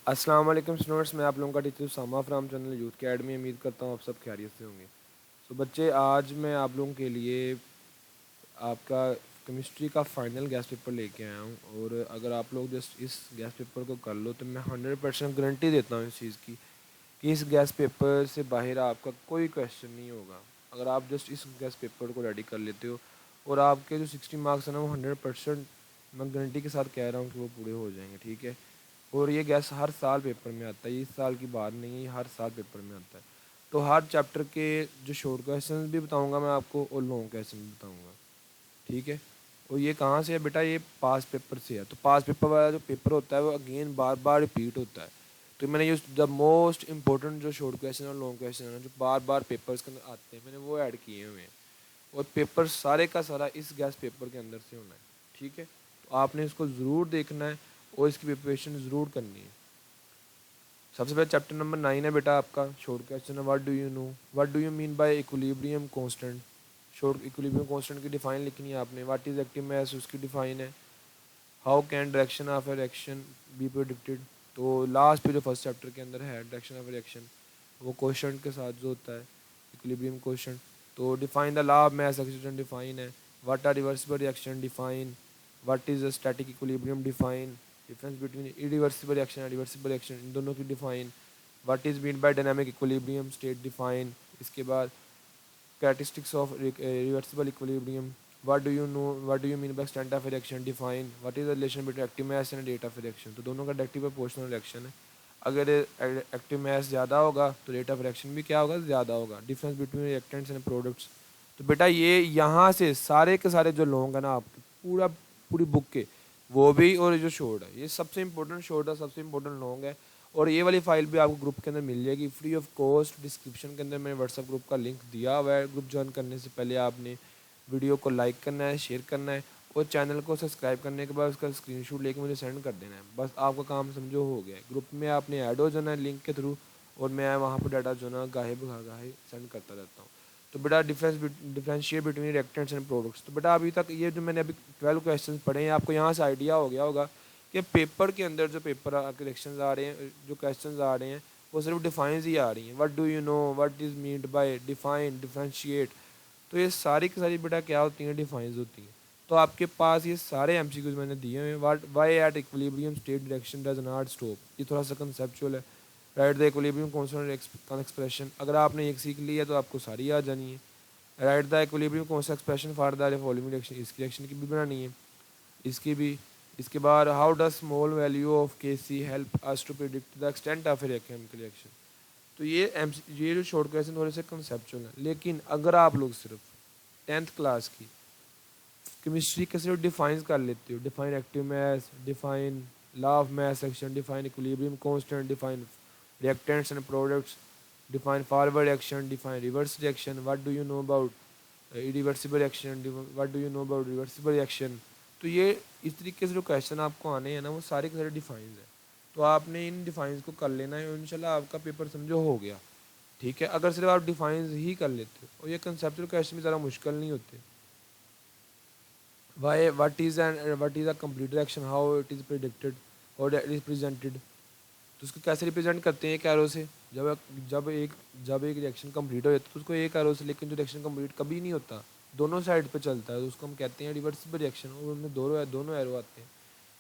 अस्सलाम वालेकुम स्टूडेंट्स, मैं आप लोगों का teacher Sama from channel youth academy. उम्मीद करता हूँ आप सब खैरियत से होंगे। सो बच्चे, आज मैं आप लोगों के लिए आपका केमिस्ट्री का फाइनल गैस पेपर लेके आया हूँ। और अगर आप लोग जस्ट इस गैस पेपर को कर लो तो मैं 100% गारंटी देता हूँ इस चीज़ की कि इस गैस पेपर से बाहर आपका कोई क्वेश्चन नहीं होगा। अगर आप जस्ट इस गैस पेपर को रेडी कर लेते हो और आपके जो 60 मार्क्स हैं ना, वो 100% मैं गारंटी के साथ कह रहा हूँ कि वो पूरे हो जाएंगे। ठीक है। और ये गैस हर साल पेपर में आता है, ये इस साल की बात नहीं है, ये हर साल पेपर में आता है। तो हर चैप्टर के जो शॉर्ट क्वेश्चन भी बताऊंगा मैं आपको और लॉन्ग क्वेश्चन भी बताऊंगा। ठीक है। और ये कहाँ से है बेटा? ये पास पेपर से है। तो पास पेपर वाला जो पेपर होता है वो अगेन बार बार रिपीट होता है। तो मैंने ये द मोस्ट इंपॉर्टेंट जो शॉर्ट क्वेश्चन और लॉन्ग क्वेश्चन है जो बार बार पेपर्स के अंदर आते हैं, मैंने वो ऐड किए हुए हैं। और पेपर सारे का सारा इस गैस पेपर के अंदर से होना है। ठीक है। तो आपने इसको ज़रूर देखना है और इसकी प्रिपरेशन ज़रूर करनी है। सबसे पहले चैप्टर नंबर 9 है बेटा आपका। शॉर्ट क्वेश्चन है, what do you know, what do you mean by equilibrium constant. Short equilibrium constant की डिफाइन लिखनी है आपने। व्हाट इज एक्टिव मास, उसकी डिफाइन है। How can direction of a reaction be predicted. तो लास्ट पे जो फर्स्ट चैप्टर के अंदर है डायरेक्शन ऑफ रिएक्शन, वो क्वेश्चन के साथ जो होता है इक्विलिब्रियम क्वेश्चन। तो define the law of mass accident define है। What are reversible reaction define. What is a static equilibrium define. Difference between irreversible reaction और रिवर्सिबल रिएक्शन, इन दोनों की define. What is mean by dynamic equilibrium state define. इसके बाद characteristics of reversible equilibrium. What do you mean by extent of reaction define. What is the relation between active mass and rate of reaction. तो दोनों का directive proportional reaction है। अगर active mass ज़्यादा होगा तो रेट ऑफ रिएक्शन भी क्या होगा? ज़्यादा होगा। Difference between reactants and products. तो बेटा ये यहाँ से सारे के सारे जो लॉन्ग है ना आपके पूरा पूरी बुक के, वो भी और ये जो शॉर्ट है, ये सबसे इंपॉर्टेंट शॉर्ट है, सबसे इंपॉर्टेंट लॉन्ग है। और ये वाली फाइल भी आपको ग्रुप के अंदर मिल जाएगी फ्री ऑफ कॉस्ट। डिस्क्रिप्शन के अंदर मैंने व्हाट्सअप ग्रुप का लिंक दिया हुआ है। ग्रुप ज्वाइन करने से पहले आपने वीडियो को लाइक करना है, शेयर करना है और चैनल को सब्सक्राइब करने के बाद उसका स्क्रीनशॉट लेके मुझे सेंड कर देना है। बस आपका काम समझो हो गया है। ग्रुप में आपने ऐड हो जाना है लिंक के थ्रू और मैं वहाँ पर डाटा जो ना गाहे गाहे सेंड करता रहता हूँ। तो बेटा differentiate between reactants and products. तो बेटा अभी तक ये जो मैंने अभी 12 क्वेश्चन पढ़े हैं, आपको यहाँ से आइडिया हो गया होगा कि पेपर के अंदर जो पेपर करेक्शन आ रहे हैं, जो क्वेश्चन आ रहे हैं, वो सिर्फ डिफाइंस ही आ रही हैं। What do you know, what is meant by define, differentiate. तो ये सारी की सारी बेटा क्या होती हैं? डिफाइंस होती हैं। तो आपके पास ये सारे एमसीक्यूज मैंने दिए हुए हैं। What why at equilibrium state direction does not stop, ये थोड़ा सा कंसेप्चुअल है। Write the equilibrium constant expression, अगर आपने एक सीख ली है तो आपको सारी आ जानी है। Write the equilibrium constant expression for the following reaction, इसकी रिएक्शन की भी बनानी है, इसकी भी। इसके बाद how does small value of K C help us to predict the extent of a chemical reaction. तो ये जो शॉर्ट क्वेश्चन थोड़े से कंसेप्चुअल है, लेकिन अगर आप लोग सिर्फ 10th क्लास की केमिस्ट्री के सिर्फ डिफाइन कर लेते हो, define active mass, define law of mass action, define equilibrium constant, define reactants and products, define forward action, define reverse reaction, what do you know about irreversible reaction, what do you know about reversible reaction. तो ये इस तरीके से जो question आपको आने हैं ना, वो सारे के सारे डिफाइंस हैं। तो आपने इन डिफाइंस को कर लेना है और इंशाल्लाह आपका पेपर समझो हो गया। ठीक है। अगर सिर्फ आप डिफाइंस ही कर लेते हो और ये कंसेप्चुअल क्वेश्चन भी ज़्यादा मुश्किल नहीं होते। Why what is a complete reaction, how it is predicted और इट इज़ प्रेजेंटेड। तो उसको कैसे रिप्रेजेंट करते हैं? एक एरो से। जब जब एक जब एक रिएक्शन कंप्लीट हो जाती है तो उसको एक एरो से, लेकिन जो रिएक्शन कंप्लीट कभी नहीं होता, दोनों साइड पे चलता है, तो उसको हम कहते हैं रिवर्सिबल रिएक्शन और उनमें दोनों एरो आते हैं।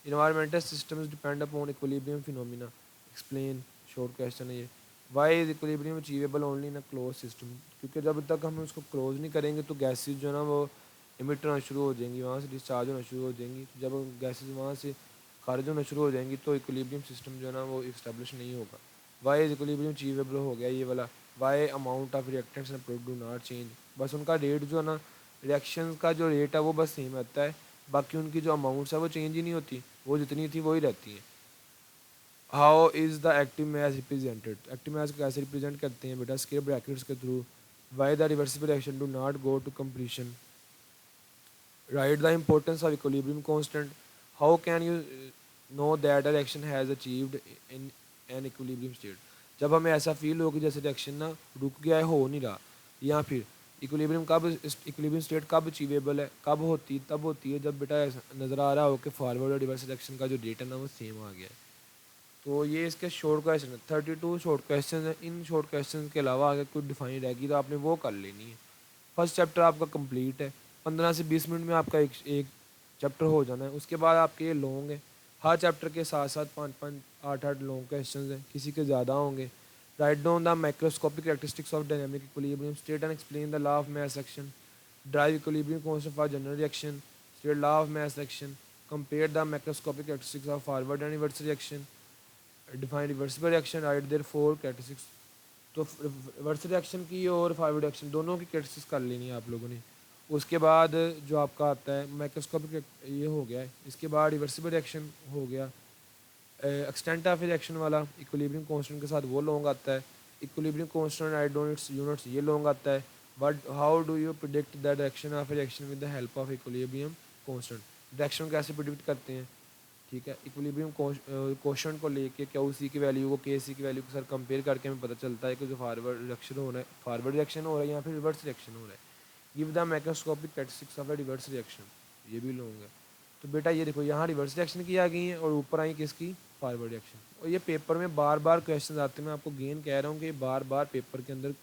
Environmental systems depend upon equilibrium phenomena, explain. Short question है ये। Why is equilibrium achievable only in a close system, क्योंकि जब तक हम उसको क्लोज नहीं करेंगे तो गैसेज जो है ना वो इमिट होना शुरू हो जाएंगी, वहाँ से डिस्चार्ज होना शुरू हो जाएंगी। जब गैसेज वहाँ से खारिज होना शुरू हो जाएंगी तो इक्विलिब्रियम सिस्टम जो है ना वो इस्टेब्लिश नहीं होगा। वाई इज इक्विलिब्रियम अचीवेबल हो गया ये वाला। Why amount of reactants and product do not change, बस उनका रेट जो है ना, रिएक्शन का जो रेट है वो बस सेम रहता है, बाकी उनकी जो अमाउंट्स है वो चेंज ही नहीं होती, वो जितनी थी वही रहती हैं। How is the active mass represented, active mass को कैसे रिप्रेजेंट करते हैं बेटा? स्केल ब्रैकेट्स के through. Why the reversible reaction do not go to completion. Right the importance of equilibrium constant. How can you know that a reaction has achieved in an equilibrium state. जब हमें ऐसा feel हो कि जैसे reaction ना रुक गया है, हो नहीं रहा, या फिर इक्विलिब्रियम स्टेट कब अचीवेबल है, कब होती तब होती है जब बेटा ऐसा नज़र आ रहा हो कि फॉरवर्ड और रिवर्स रिएक्शन का जो रेट है ना वो सेम आ गया है। तो ये इसके शॉर्ट क्वेश्चन है, 32 शॉर्ट क्वेश्चन है। इन शॉर्ट क्वेश्चन के अलावा अगर कोई डिफाइन रहेगी तो आपने वो कर लेनी है। फर्स्ट चैप्टर आपका कंप्लीट है, 15 से 20 मिनट में आपका एक चैप्टर हो जाना है। उसके बाद आपके ये लॉन्ग है, हर चैप्टर के साथ साथ 5-5, 8-8 लॉन्ग क्वेश्चन हैं, किसी के ज़्यादा होंगे। Write down the microscopic characteristics of dynamic equilibrium, state and explain the law of mass action, derive equilibrium constant for general reaction, state law of mass action, compare the microscopic characteristics of forward and reverse reaction, define reversible reaction, write their four characteristics. तो reverse reaction की और forward reaction दोनों की characteristics कर लेनी है आप लोगों ने। उसके बाद जो आपका आता है माइक्रोस्कोपिक, ये हो गया है। इसके बाद रिवर्सिबल रिएक्शन हो गया, एक्सटेंट ऑफ रिएक्शन वाला इक्विलिब्रियम कांस्टेंट के साथ वो लॉन्ग आता है। Equilibrium constant I don't it's units, ये लॉन्ग आता है। But how do you predict the direction of reaction with the help of equilibrium constant, direction कैसे प्रिडिक्ट करते हैं, ठीक है। इक्विलिब्रियम क्वेश्चन को लेके क्या उसी की वैल्यू को के सी की वैल्यू के साथ कंपेयर करके हमें पता चलता है कि जो फॉरवर्ड रिएक्शन हो रहा है, फॉरवर्ड रिएक्शन हो रहा है या फिर रिवर्स रिएक्शन हो रहा है। Give the microscopic characteristics of a reverse reaction, ये भी लॉन्ग है। तो बेटा ये देखो यहाँ रिवर्स रिएक्शन की आ गई है और ऊपर आई किसकी, फॉरवर्ड रिएक्शन। और ये पेपर में बार बार क्वेश्चन आते हैं, मैं आपको गेन कह रहा हूँ कि बार बार पेपर के अंदर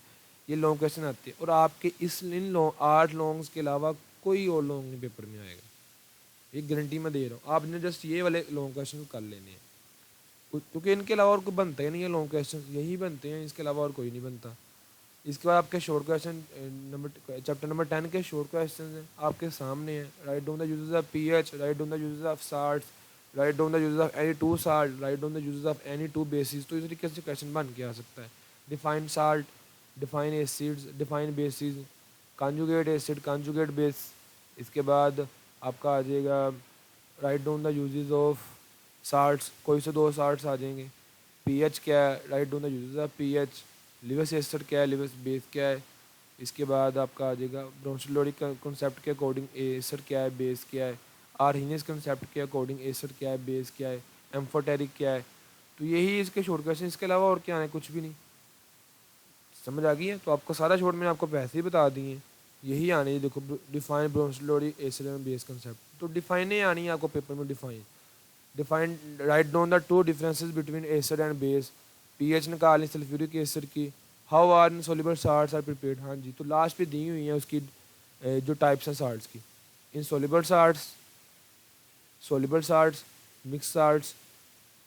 ये लॉन्ग क्वेश्चन आते हैं। और आपके इस इन 8 लॉन्ग्स के अलावा कोई और लॉन्ग नहीं पेपर में आएगा, ये गारंटी मैं दे रहा हूँ। आपने जस्ट ये वाले लॉन्ग क्वेश्चन कर लेने हैं, क्योंकि इनके अलावा और कोई बनता ही नहीं है। लॉन्ग क्वेश्चन यही बनते हैं, इसके अलावा और कोई नहीं बनता। इसके बाद आपके शॉर्ट क्वेश्चन चैप्टर नंबर 10 के शॉर्ट क्वेश्चन हैं आपके सामने हैं। Right down the uses of pH, right down the uses of salts, right down the uses of any two salt, write down the uses of any two basis. तो इस तरीके से question बन के आ सकता है। Define salt, define acids, define bases, conjugate acid, conjugate base. इसके बाद आपका आ जाएगा write down the uses of salts, कोई से 2 साल्ट्स आ जाएंगे। पीएच क्या है, write down the uses of pH. Lewis ester क्या है, लिवस बेस क्या है। इसके बाद आपका आ जाएगा ब्रोंचलोडिक कॉन्सेप्ट के अकॉर्डिंग एस्टर क्या है, बेस क्या है। आर्हीनियस कॉन्सेप्ट के अकॉर्डिंग एस्टर क्या है, बेस क्या है। एम्फोटेरिक क्या है। तो यही इसके शॉर्ट क्वेश्चन, इसके अलावा और क्या है, कुछ भी नहीं। समझ आ गई है। तो आपको सारा शॉर्ट मैंने आपको पैसे ही बता दिए हैं, यही आनी है। देखो डिफाइन ब्रोंचलोडिक एस्टर एंड बेस कॉन्सेप्ट, तो डिफाइन ही आनी है आपको पेपर में। Define write down the 2 differences between acid and base, pH निकालनी सल्फ्यूरिक एसिड की। How are insoluble salts are prepared, हाँ जी। तो लास्ट पे दी हुई है उसकी जो टाइप्स हैं साल्ट्स की, insoluble salts, soluble salts, mix salts.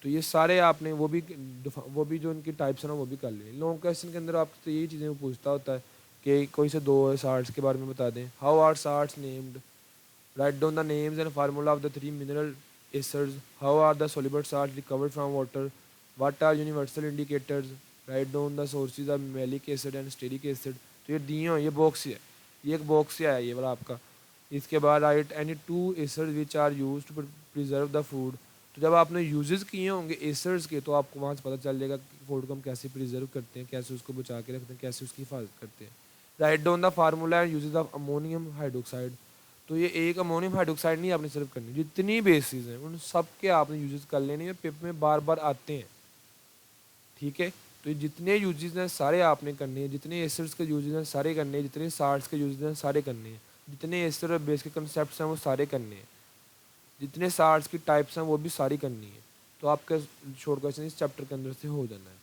तो ये सारे आपने वो भी जो उनकी टाइप्स हैं ना वो भी कर लिए। लॉन्ग क्वेश्चन के अंदर आपसे तो यही चीज़ें वो पूछता होता है कि कोई से 2 साल्ट्स के बारे में बता दें। How are salts named, write down the names and formula of the 3 mineral acids. How are the soluble salts recovered from water? What are universal indicators? Write down the sources of malic acid and stearic acid. तो ये दिए हो, ये box है, ये एक box से आया ये वाला आपका। इसके बाद write any 2 acids which are used to preserve the food. तो जब आपने यूजेस किए होंगे एसिड्स के तो आपको वहाँ से पता चल जाएगा कि फूड को हम कैसे प्रिजर्व करते हैं, कैसे उसको बचा के रखते हैं, कैसे उसकी हिफाजत करते हैं। Right down the formula and uses of ammonium hydroxide. तो ये एक अमोनियम हाइड्रोक्साइड नहीं आपने सिर्फ करनी, जितनी बेसिस हैं उन सब के आपने यूजेस कर लेने हैं, पेपर में बार बार आते हैं, ठीक है। तो ये जितने यूजेस हैं सारे आपने करने हैं, जितने एसिड्स के यूजेस हैं सारे करने हैं, जितने साल्ट्स के यूजेस हैं सारे करने हैं, जितने एसिड और बेस के कंसेप्ट हैं वो सारे करने हैं, जितने साल्ट्स की टाइप्स हैं वो भी सारी करनी है। तो आपका शॉर्ट क्वेश्चन इस चैप्टर के अंदर से हो जाना है,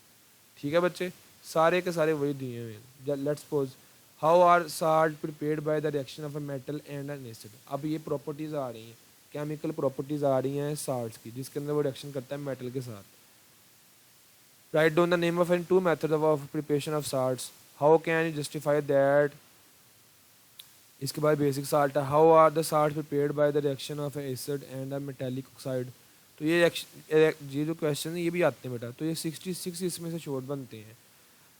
ठीक है बच्चे। सारे के सारे वही दिए हुए हैं। Let's suppose how are salt prepared by the reaction of a metal and an acid. अब ये प्रॉपर्टीज आ रही हैं, केमिकल प्रॉपर्टीज आ रही हैं साल्ट्स की, जिसके अंदर वो रिएक्शन करता है मेटल के साथ। Write down the name of an 2 method of preparation of salts, how can you justify that. इसके बाद बेसिक साल्ट है, how are the salt prepared by the reaction of acid and a metallic oxide. तो ये जो question है ये भी आते हैं बेटा। तो ये 66 इसमें से शॉर्ट बनते हैं।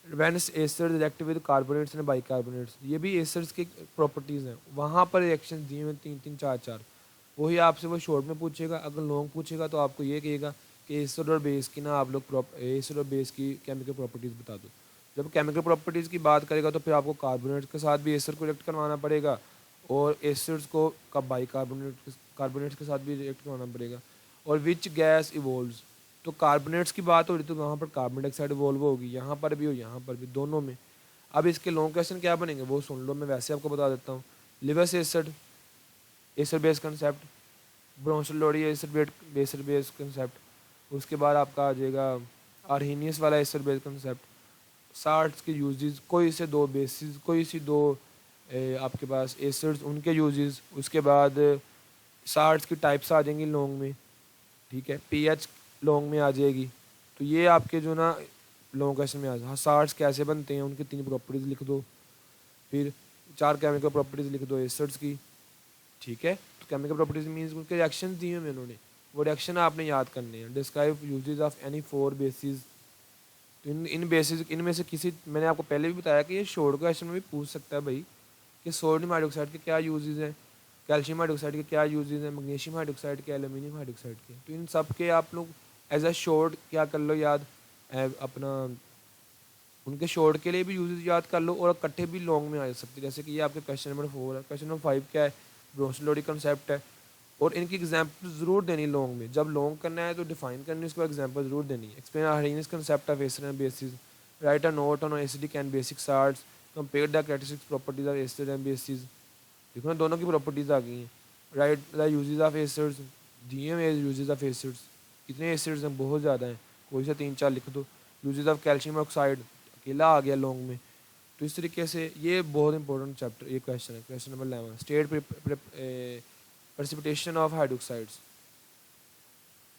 When acid react with carbonates and bicarbonates, ये भी एसिड्स की प्रॉपर्टीज़ हैं, वहाँ पर रिएक्शन दिए हुए 3-3, 4-4। वही आपसे वो शॉर्ट में पूछेगा। अगर लॉन्ग पूछेगा तो आपको ये कहेगा कि एसिड और बेस की ना आप लोग एसिड और बेस की केमिकल प्रॉपर्टीज़ बता दो। जब केमिकल प्रॉपर्टीज़ की बात करेगा तो फिर आपको कार्बोनेट्स के साथ भी एसिड को रिएक्ट करवाना पड़ेगा और एसिड्स को कब कार्बोनेट्स के साथ भी रिएक्ट करवाना पड़ेगा। और विच गैस इवोल्व्स, तो कार्बोनेट्स की बात हो रही तो वहाँ पर कार्बन डाइऑक्साइड इवॉल्व होगी, यहाँ पर भी और यहाँ पर भी, दोनों में। अब इसके लॉन्ग क्वेश्चन क्या बनेंगे वो सुन लो, मैं वैसे आपको बता देता हूँ। Lewis acid, acid base concept, ब्रोंचलोडी एसिड बेस कंसेप्ट, उसके बाद आपका आ जाएगा आर्हीनियस वाला एसिड बेस कंसेप्ट। साल्ट्स के यूजेस, कोई से दो बेसिस, कोई सी दो आपके पास एसिड्स, उनके यूजेस। उसके बाद साल्ट्स की टाइप्स आ जाएंगी लॉन्ग में, ठीक है। पीएच लॉन्ग में आ जाएगी। तो ये आपके जो ना लॉन्ग क्वेश्चन में आ जाए। हाँ, साल्ट्स कैसे बनते हैं, उनकी 3 प्रॉपर्टीज लिख दो, फिर 4 केमिकल प्रॉपर्टीज लिख दो एसिड्स की, ठीक है। तो केमिकल प्रॉपर्टीज मीन्स उनके रिएक्शन दिए हुए उन्होंने, वो रिएक्शन आपने याद करने हैं। Describe uses of any 4 basis. तो इन बेसिस, इनमें से किसी, मैंने आपको पहले भी बताया कि ये शॉर्ट क्वेश्चन में भी पूछ सकता है भाई कि सोडियम हाइड्रोक्साइड के क्या यूजेस हैं, कैल्शियम हाइड्रोक्साइड के क्या यूजेस हैं, मैग्नीशियम हाइड्रोक्साइड के, एल्यूमिनियम हाइड्रोक्साइड के। तो इन सब के आप लोग एज अ शॉर्ट क्या कर लो याद, अपना उनके शॉर्ट के लिए भी यूजेस याद कर लो, और इकट्ठे भी लॉन्ग में आ सकते हैं। जैसे कि ये आपके क्वेश्चन नंबर 4 है। क्वेश्चन नंबर 5 क्या है, ब्रोंसलोडी कंसेप्ट है, और इनकी एग्जाम्पल जरूर देनी लॉन्ग में। जब लॉन्ग करना है तो डिफाइन करनी, उसके बाद एग्जाम्पल जरूर देनी है। Explain hardness concept of acid and bases, right a note on acidic and basic salts, compare the characteristics properties of acid and bases. देखो ना, दोनों की प्रॉपर्टीज आ गई हैं। Right the uses of acids, दिए हुए यूजेस ऑफ एसिड्स, कितने acids हैं, बहुत ज़्यादा हैं, कोई सा 3-4 लिख दो। यूजेस ऑफ कैल्शियम ऑक्साइड अकेला आ गया लॉन्ग में। तो इस तरीके से ये बहुत इंपॉर्टेंट चैप्टर, ये क्वेश्चन है। Question number 11, state precipitation of hydroxides.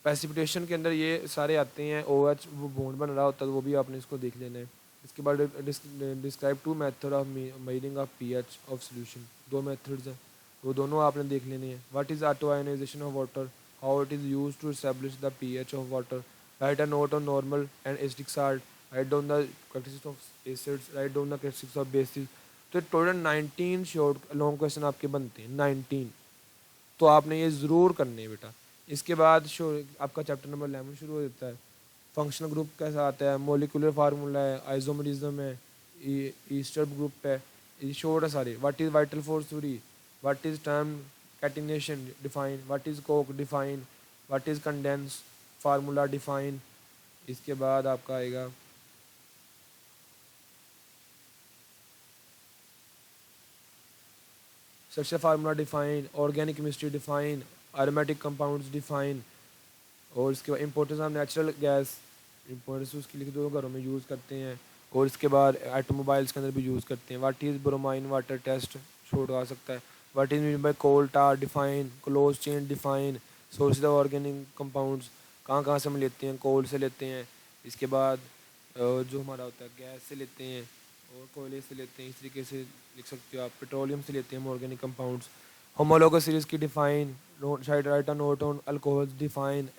Precipitation के अंदर ये सारे आते हैं। ओ एच वो बॉन्ड बन रहा होता है, तो वो भी आपने इसको देख लेना है। इसके बाद describe 2 method of measuring of pH of solution. 2 methods हैं, वो दोनों आपने देख लेने हैं। What is auto ionization of water, how it is use to establish the pH of water, write a note on normal and acidic salt, write down the characteristics of acids, write down the characteristics of bases. तो total 19 short long question आपके बनते हैं, 19। तो आपने ये ज़रूर करने हैं बेटा। इसके बाद आपका चैप्टर नंबर 11 शुरू हो जाता है। फंक्शनल ग्रुप कैसा आता है, मोलिकुलर फार्मूला है, आइसोमरिज्म है, ईस्टर ग्रुप है, ये शॉर्ट है सारे। What is vital force theory, what is term catenation define, what is Coke define, what is condense formula define. इसके बाद आपका आएगा structure formula define, organic chemistry define, aromatic compounds define. और इसके बाद importance of natural gas, importance उसकी लिख दो, घरों में यूज़ करते हैं। और इसके बाद ऑटोमोबाइल्स के अंदर भी यूज़ करते हैं। What is bromine water test, छोड़ आ सकता है। What is mean by coal tar define, close chain define, sources of organic compounds, कहाँ कहाँ से हम लेते हैं, कोल से लेते हैं। इसके बाद जो हमारा होता है गैस से लेते हैं, और कोयले से लेते हैं। इस तरीके से लिख सकते हो आप, पेट्रोलियम से लेते हैं हम ऑर्गेनिक कंपाउंड्स। होमोलोगस सीरीज की डिफाइन, शायद write a note on alcohols define,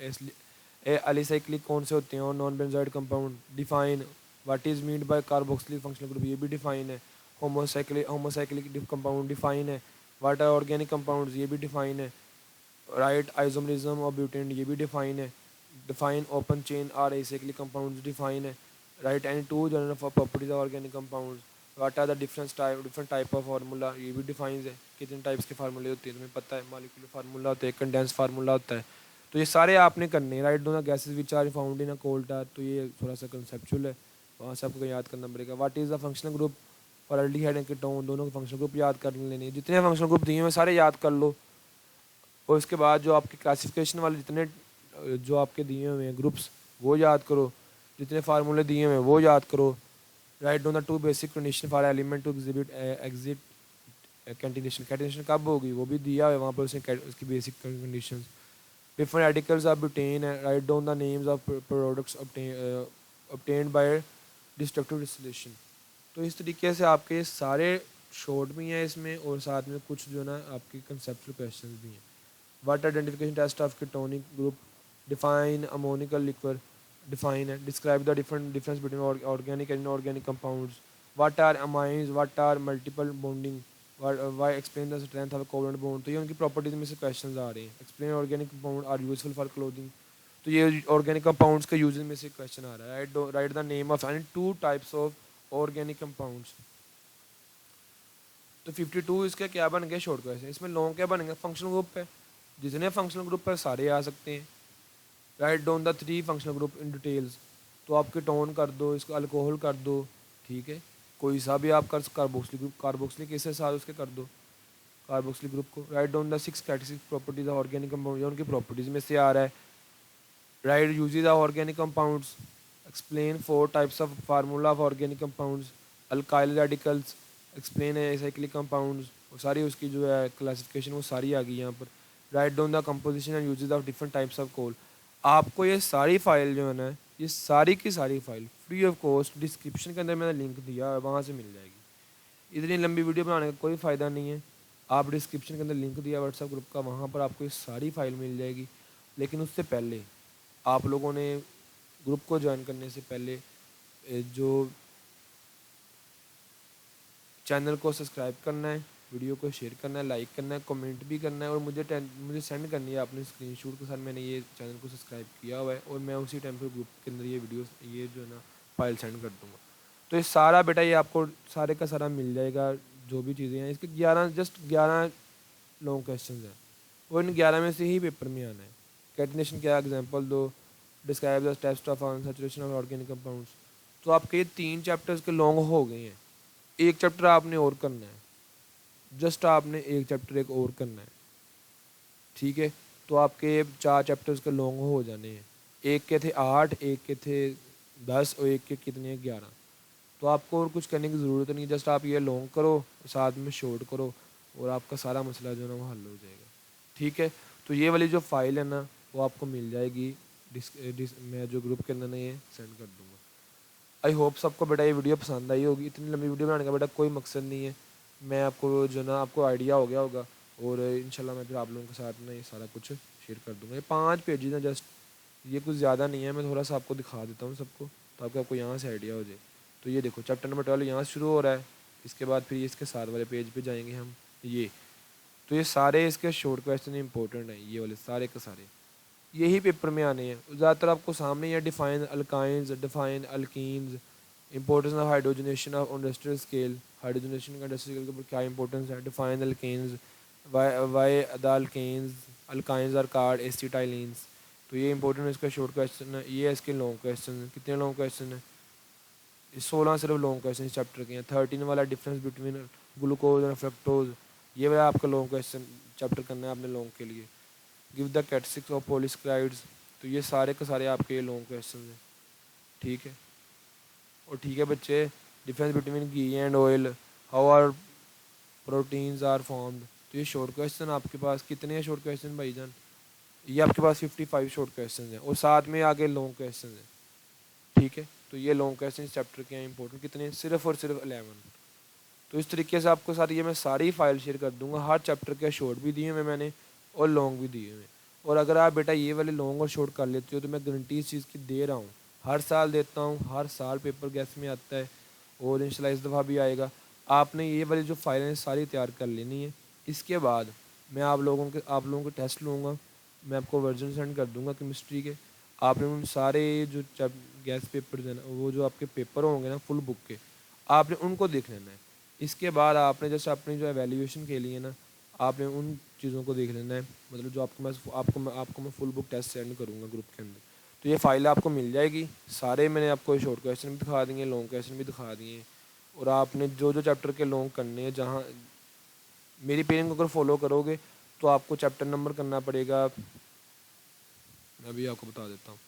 alicyclic कौन से होते हैं, और non benzoid compound define. What is mean by carboxylic functional group, ये भी डिफाइन है। होमोसाइक्लिक कंपाउंड डिफाइन है। व्हाट आर ऑर्गेनिक कंपाउंड्स, ये भी डिफाइन है। राइट आइसोमरिज्म और ब्यूटेन, ये भी डिफाइन है। Define open chain or acyclic compounds define है। Write any 2 general properties of organic compounds. What are the different type of formula, ये भी डिफाइंस है। कितने टाइप्स के फार्मूले होते हैं तुम्हें पता है, मॉलिक्यूलर फार्मूला होता है, कंडेंस फार्मूला होता है। तो ये सारे आपने करने हैं। राइट दोनों gases which are found in a coal tar, तो ये थोड़ा सा कंसेप्चुअल है, वहाँ से आपको याद करना पड़ेगा। What is the functional group for aldehyde and ketone, दोनों के फंक्शनल ग्रुप याद कर लेने। जितने फंक्शनल ग्रुप दिए हैं सारे याद कर लो। और उसके बाद जो आपके क्लासिफिकेशन वाले जितने जो आपके दिए हुए हैं ग्रुप्स, वो याद करो। जितने फार्मूले दिए हुए हैं वो याद करो। Write down the 2 basic condition for element to exhibit exit catenation. Catenation कब होगी वो भी दिया है वहाँ पर, उसकी basic condition. Different articles of butane, write down the names of products obtained by destructive distillation. तो इस तरीके से आपके सारे शॉर्ट भी हैं इसमें, और साथ में कुछ जो ना आपके कंसेप्चुअल क्वेश्चन भी हैं। What identification test of ketonic group, define ammoniacal liquid, define है। Describe the difference between organic and inorganic compounds. What are amines, what are multiple bonding, why explain the strength of a covalent bond. तो ये उनकी properties में से question आ रहे हैं। Explain organic compound are useful for clothing, तो ये ऑर्गेनिक कंपाउंड्स के यूजेस में से क्वेश्चन आ रहा है। Write the name of any 2 types of organic compounds. तो 52 इसके क्या बन गए शॉर्ट क्वेश्चन। इसमें लॉन्ग क्या बनेंगे, फंक्शनल ग्रुप है, जितने फंक्शनल ग्रुप है सारे आ सकते हैं। Right down the 3 functional group in details, तो आप कीटोन कर दो, इसको अल्कोहल कर दो, ठीक है। कोई सा भी आप कर, कार्बोक्सिलिक ग्रुप, कार्बोक्सिलिक एसिड साथ उसके कर दो, कार्बोक्सिलिक ग्रुप को। Right down the 6 characteristic properties of organic compound, उनकी प्रॉपर्टीज में से आ रहा है। Right uses of organic compounds, explain 4 types of formula of organic compounds, alkyl radicals, explain acyclic compounds, वो सारी उसकी जो है क्लासिफिकेशन वो सारी आ गई यहाँ पर। Write down the composition and uses of different types of coal. आपको ये सारी फाइल जो है ना, ये सारी की सारी file free of cost description के अंदर मैंने लिंक दिया है, वहाँ से मिल जाएगी। इतनी लंबी वीडियो बनाने का कोई फ़ायदा नहीं है। आप डिस्क्रिप्शन के अंदर लिंक दिया व्हाट्सएप ग्रुप का, वहाँ पर आपको ये सारी फाइल मिल जाएगी। लेकिन उससे पहले आप लोगों ने ग्रुप को ज्वाइन करने से पहले जो चैनल को सब्सक्राइब करना है, वीडियो को शेयर करना है, लाइक करना है, कमेंट भी करना है, और मुझे सेंड करनी है अपने स्क्रीनशॉट के साथ मैंने ये चैनल को सब्सक्राइब किया हुआ है, और मैं उसी टाइम पर ग्रुप के अंदर ये वीडियो ये जो है ना फाइल सेंड कर दूँगा। तो ये सारा बेटा ये आपको सारे का सारा मिल जाएगा, जो भी चीज़ें हैं इसके 11 लॉन्ग क्वेश्चन हैं, और इन 11 में से ही पेपर में आना है। कैटिनेशन क्या एग्जाम्पल दो, describe the test of unsaturation of organic compounds. तो आपके ये 3 चैप्टर्स के लॉन्ग हो गए हैं। एक चैप्टर आपने और करना है, जस्ट आपने एक चैप्टर एक और करना है, ठीक है। तो आपके 4 चैप्टर्स के लॉन्ग हो जाने हैं। एक के थे 8, एक के थे 10, और एक के कितने 11। तो आपको और कुछ करने की ज़रूरत नहीं, जस्ट आप ये लॉन्ग करो, साथ में शॉर्ट करो, और आपका सारा मसला जो है ना वो हल हो जाएगा, ठीक है। तो ये वाली जो फाइल है ना वो आपको मिल जाएगी, मैं जो ग्रुप के अंदर ना ये सेंड कर दूँगा। आई होप सबको बेटा ये वीडियो पसंद आई होगी। इतनी लंबी वीडियो बनाने का बेटा कोई मकसद नहीं है। मैं आपको जो ना आपको आइडिया हो गया होगा, और इंशाल्लाह मैं फिर आप लोगों के साथ ना ये सारा कुछ शेयर कर दूँगा। ये 5 पेजेस हैं जस्ट, ये कुछ ज़्यादा नहीं है। मैं थोड़ा सा आपको दिखा देता हूँ सबको, ताकि आपको यहाँ से आइडिया हो जाए। तो ये देखो चैप्टर नंबर 12 यहाँ से शुरू हो रहा है, इसके बाद फिर इसके साथ वाले पेज पे जाएंगे हम। ये तो ये सारे इसके शॉर्ट क्वेश्चन इंपॉर्टेंट हैं, ये वाले सारे के सारे यही पेपर में आने हैं। ज़्यादातर आपको सामने ही है, define alkynes, define alkenes, importance of hydrogenation of industrial scale. Hydrogenation का इंडस्ट्रियल स्केल के ऊपर क्या इंपॉर्टेंस है, define alkanes, why the alkanes, alkynes are called acetylenes. तो ये इंपॉर्टेंट है, इसका शॉर्ट क्वेश्चन है। ये है इसके लॉन्ग क्वेश्चन। कितने लॉन्ग क्वेश्चन है? 16 सिर्फ लॉन्ग क्वेश्चन इस चैप्टर के हैं। 13 वाला difference between glucose and fructose, ये वाला आपका लॉन्ग क्वेश्चन चैप्टर करना है आपने लॉन्ग के लिए। Give the characteristics of polysaccharides, तो ये सारे के सारे आपके लॉन्ग क्वेश्चन हैं, ठीक है। और ठीक है बच्चे, difference between ghee and oil, how are proteins are formed. तो ये शॉर्ट क्वेश्चन आपके पास कितने हैं शॉर्ट क्वेश्चन भाईजान? ये आपके पास 55 शॉर्ट क्वेश्चन हैं, और साथ में आगे लॉन्ग क्वेश्चन हैं, ठीक है। तो ये लॉन्ग क्वेश्चन इस चैप्टर के हैं इंपॉर्टेंट, कितने? सिर्फ और सिर्फ 11। तो इस तरीके से आपको सारी ये मैं सारी फाइल शेयर कर दूंगा। हर चैप्टर के शॉर्ट भी दिए हुए मैंने, और लॉन्ग भी दिए हुए। और अगर आप बेटा ये वाले लॉन्ग और शॉर्ट कर लेते हो, तो मैं गारंटी इस चीज़ की दे रहा हूँ, हर साल देता हूँ, हर साल पेपर गैस में आता है, और इंशाल्लाह इस दफ़ा भी आएगा। आपने ये वाली जो फाइलें सारी तैयार कर लेनी है। इसके बाद मैं आप लोगों के टेस्ट लूँगा, मैं आपको वर्जन सेंड कर दूँगा केमिस्ट्री के। आपने उन सारे जो गैस पेपर जो है ना, वो जो आपके पेपर होंगे ना फुल बुक के, आपने उनको देख लेना है। इसके बाद आपने जैसे अपनी जो एवेल्यूएशन के लिए ना, आपने उन चीज़ों को देख लेना है। मतलब जो आपको मैं फुल बुक टेस्ट सेंड करूँगा ग्रुप के अंदर, तो ये फाइल आपको मिल जाएगी। सारे मैंने आपको शॉर्ट क्वेश्चन भी दिखा दिए, लॉन्ग क्वेश्चन भी दिखा दिए, और आपने जो जो चैप्टर के लॉन्ग करने हैं, जहाँ मेरी पेरिंग को अगर फॉलो करोगे तो आपको चैप्टर नंबर करना पड़ेगा। मैं अभी आपको बता देता हूँ।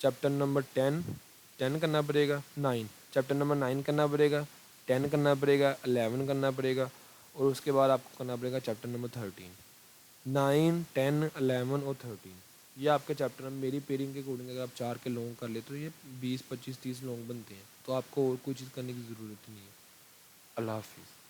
चैप्टर नंबर 10 करना पड़ेगा, 9 चैप्टर नंबर 9 करना पड़ेगा, 10 करना पड़ेगा, 11 करना पड़ेगा, और उसके बाद आपको करना पड़ेगा चैप्टर नंबर 13। 9, 10, 11 और 13, ये आपके चैप्टर में मेरी पेयरिंग के अकॉर्डिंग अगर आप 4 के लॉन्ग कर लेते तो ये 20, 25, 30 लॉन्ग बनते हैं। तो आपको और कोई चीज़ करने की ज़रूरत नहीं है। अल्लाह हाफिज़।